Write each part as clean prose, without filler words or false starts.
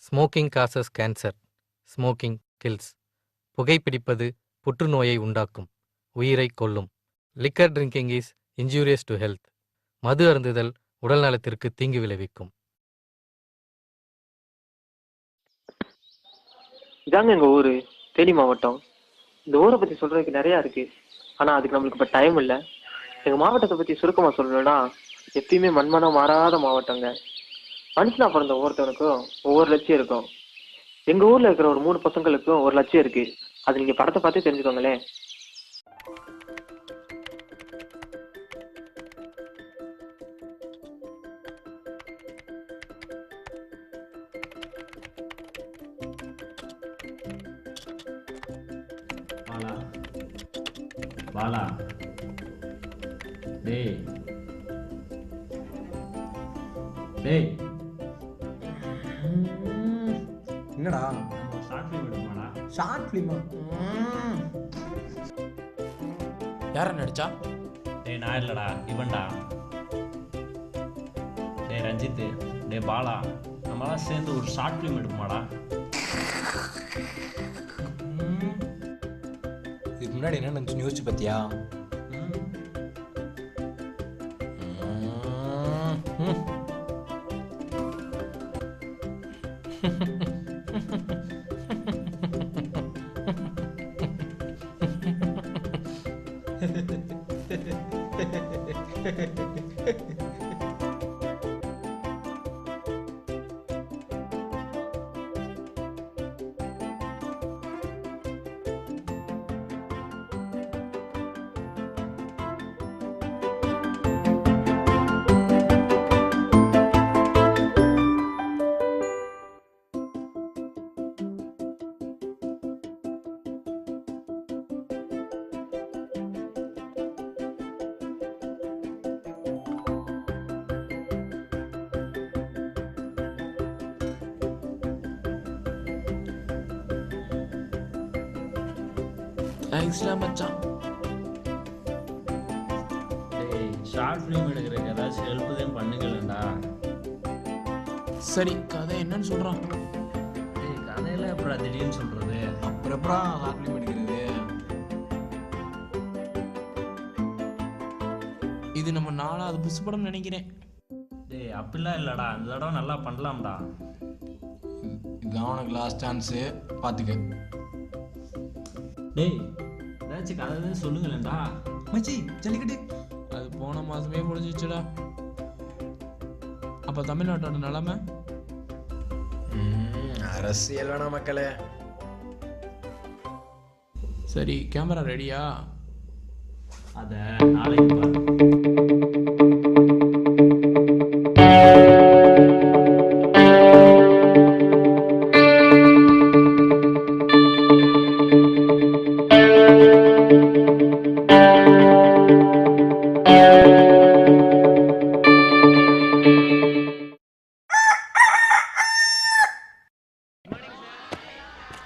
Smoking causes cancer. Smoking kills. புகைப்பிடிப்பது புற்றுநோயை உண்டாக்கும், உயிரை கொல்லும். Liquor drinking is injurious to health. மது அருந்துதல் உடல் நலத்திற்கு தீங்கு விளைவிக்கும். இதாங்க எங்க ஊரு, தேனி மாவட்டம். இந்த ஊரை பத்தி சொல்றதுக்கு நிறைய இருக்கு, ஆனா அதுக்கு நம்மளுக்கு இப்ப டைம் இல்ல. எங்க மாவட்டத்தை பத்தி சுருக்கமா சொல்லணும்னா, எப்பயுமே மண்மனம் மாறாத மாவட்டங்க. மனுஷனா பிறந்த ஒவ்வொருத்தவனுக்கும் ஒவ்வொரு லட்சியம் இருக்கும். எங்க ஊர்ல இருக்கிற ஒரு 3 பசங்களுக்கும் ஒரு லட்சியம் இருக்கு. அது நீங்க படத்தை பார்த்தே தெரிஞ்சுக்கோங்களேன். பாலா பாலா டேய் டேய் என்னடா ஷார்ட் ஃபிலிம் எடுப்பாடா. ஷார்ட் ஃபிலிமா? யார நடிச்சா? டேய் நான் இல்லடா, இவன்டா. டேய் ரஞ்சித், டேய் பாலா, நம்மளாம் சேர்ந்து ஒரு ஷார்ட் ஃபிலிம் எடுப்போமாடா. இதுக்கு முன்னாடி என்ன நினச்சி யோசிச்சு பார்த்தியா? தேங்க்ஸ்டா மச்சான். டேய் ஷார்ட் ஃபிலிம் எடுக்கிறதுக்கு ஏதாச்சும் ஹெல்ப் தான் பண்ணுங்களேன்டா. சரி, கதை என்னன்னு சொல்றான்? டேய் கதையில அப்புறம் திடீர்னு சொல்றது. அப்புறம் ஷார்ட் ஃபிலிம் எடுக்கிறது. இது நம்ம 4வது புஸ் படம் நினைக்கிறேன். டேய் அப்படிலாம் இல்லடா, இந்த தடவை நல்லா பண்ணலாம்டா. இதுதான் உனக்கு லாஸ்ட் சான்ஸு, பார்த்துக்க. டேய் ஏதாச்சும் கதை தான் சொல்லுங்களேன்டா. மச்சி ஜல்லிக்கட்டு அது போன மாதமே முடிஞ்சிச்சுடா. அப்போ தமிழ்நாட்டோட நிலைமை? அரசியல் வேணாம் மக்களே. சரி, கேமரா ரெடியா? அதை நாளைக்கு பாரு.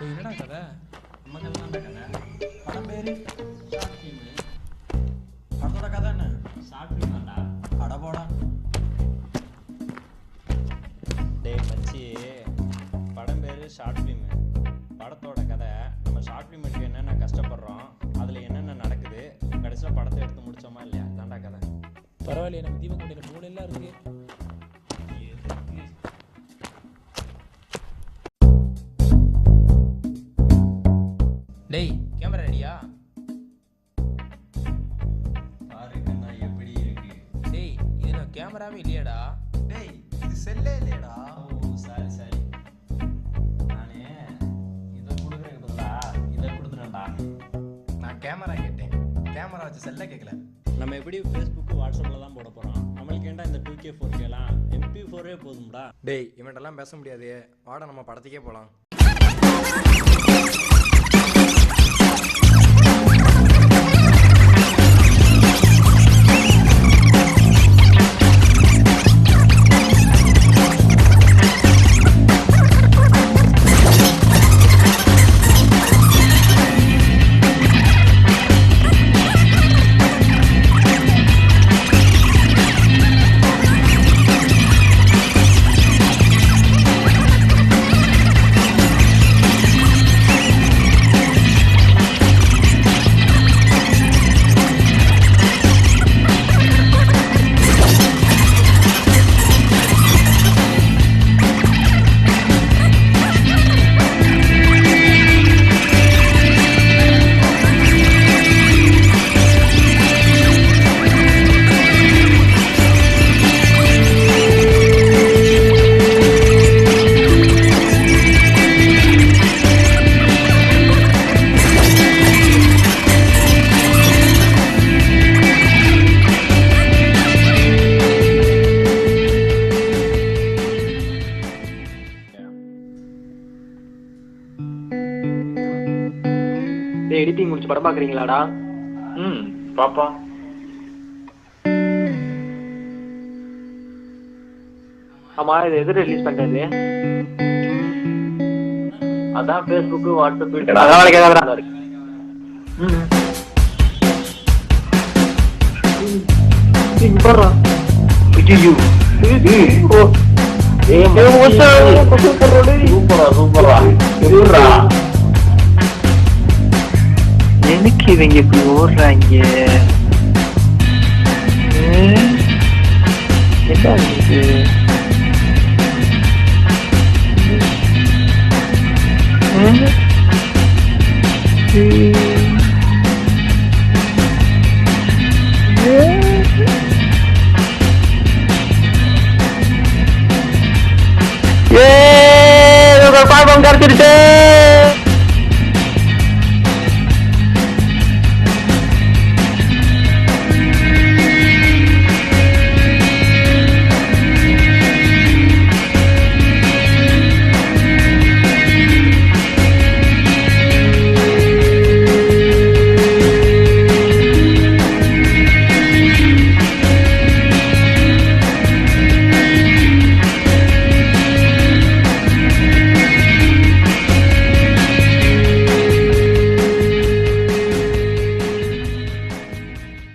என்னடா கதை? நம்ம கதை தான்டா கதை. படம் பேரு? Short film. படத்தோட கதை என்ன? ஷார்ட் ஃபிலிம் தான்டா. பட போடா. டேய் மச்சி, படம் பேர் ஷார்ட் ஃபிலிமு. படத்தோட கதை நம்ம ஷார்ட் ஃபிலிம் எடுக்க என்னென்ன கஷ்டப்படுறோம், அதில் என்னென்ன நடக்குது, கடைசியில் படத்தை எடுத்து முடிச்சோமா இல்லையா, தாண்டா கதை. பரவாயில்லையே, நம்ம தீபக்குண்டியில் மூலையெல்லாம் இருக்கு. டேய் கேமரா ரெடியா? பாருங்கண்ணா எப்படி இருக்கு. டேய் இது நான் கேமராவே இல்லையாடா? டேய் இது செல்லே இல்லையடா. ஓ சரி சரி, நானே இதை கொடுக்குறதுக்கு பதிலாக இதை கொடுத்துட்டேன்டா. நான் கேமரா கேட்டேன், கேமரா வச்சு செல்ல கேட்கல. நம்ம எப்படி ஃபேஸ்புக்கு வாட்ஸ்அப்பில் தான் போட போகிறோம். நம்மளுக்கு ஏன்டா இந்த 2K 4Kலாம், MP4 போதும்டா. டேய் இவன்ட்டெல்லாம் பேச முடியாது, வாடா நம்ம படத்துக்கே போகலாம். எடிட்டிங் முடிச்சு படம் பாக்குறீங்களாடா? பாப்பா. ஆமா, இது எது ரிலீஸ் பண்றது? அதான் Facebook, WhatsApp, Twitter. அதனால கேக்குறா. போறா. சூப்பரா. எனக்கு இவங்க இப்படி ஓடுறாங்க. என்ன இது? பாப்பம் கிடைச்சிருச்சு.